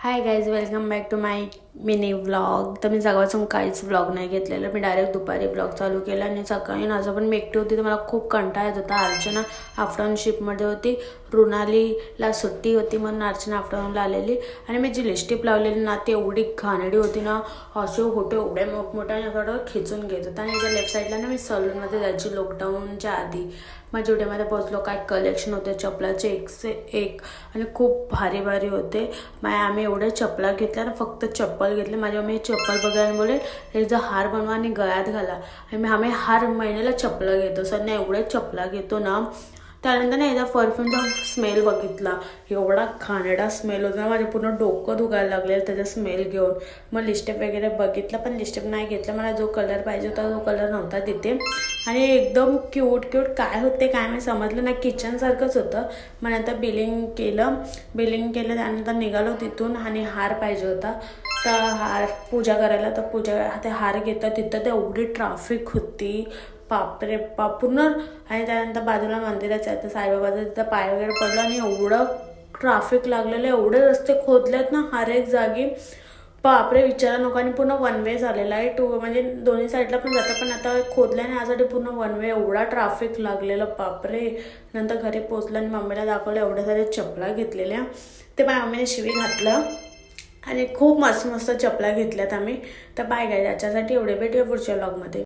High guys, welcome back to my mini vlog. तर मी सकाळपासून काहीच व्लॉग नाही घेतलेलं. मी डायरेक्ट दुपारी व्लॉग चालू केला आणि सकाळी माझं पण मी एकटी होती तर मला खूप कंटाळा येत होता. अर्चना आफ्टरनून शिफ्टमध्ये होती, रुणालीला सुट्टी होती म्हणून अर्चना आफ्टरनूनला आलेली. आणि मी जी लिपस्टिक लावलेली ना ती एवढी घाणेरडी होती ना, असे होते एवढे मोठमोठ्या थोडं खिचून घेत होता. आणि याच्या लेफ्ट साईडला ना मी सलूनमध्ये जायची लॉकडाऊनच्या आधी. मग जुडीमध्ये पोचलो, काय कलेक्शन होते चपलाचे एक से एक आणि खूप भारी भारी होते. आम्ही एवढे चपला घेतल्या ना, फक्त चप्पल घेतले. माझी मम्मी चप्पल बघायला बोले त्याचा हार बनवा आणि गळ्यात घाला. आणि आम्ही हर महिन्याला चपला घेतो सर ना, एवढे चपला घेतो ना. त्यानंतर ना याचा परफ्यूमचा स्मेल बघितला, एवढा घाणेरडा स्मेल होता. माझे पूर्ण डोकं दुखायला लागलेलं त्याचा स्मेल घेऊन. मग लिपस्टिक वगैरे बघितलं पण लिपस्टिक नाही घेतलं. मला जो कलर पाहिजे होता तो कलर नव्हता तिथे. आणि एकदम क्यूट काय होते काय मी समजलं ना, किचनसारखंच होतं. मग नंतर बिलिंग केलं त्यानंतर निघालो तिथून. आणि हार पाहिजे होता तर हार पूजा करायला, तर पूजा ते हार घेतात तिथं. तर एवढी ट्रॅफिक होती बापरे बाप पूर्ण. आणि त्यानंतर बाजूला मंदिराचं आहे तर साईबाबाचं तिथं पाय वगैरे पडलं आणि एवढं ट्रॅफिक लागलेलं, एवढे रस्ते खोदलेत ना हर एक जागी, बापरे विचारा नको. आणि पूर्ण वन वे झालेला आहे, म्हणजे दोन्ही साईडला पण जातं पण आता खोदल्याने यासाठी पूर्ण वन वे. एवढा ट्रॅफिक लागलेलं बापरे. नंतर घरी पोचलं आणि मम्मीला दाखवलं एवढ्या साऱ्या चपला घेतलेल्या. ते माझ्या मम्मीने शिवी घातलं आणि खूप मस्त मस्त चपला घेतल्यात आम्ही. तर बाय गाईज, याच्यासाठी एवढे भेटूया पुढच्या व्लॉगमध्ये.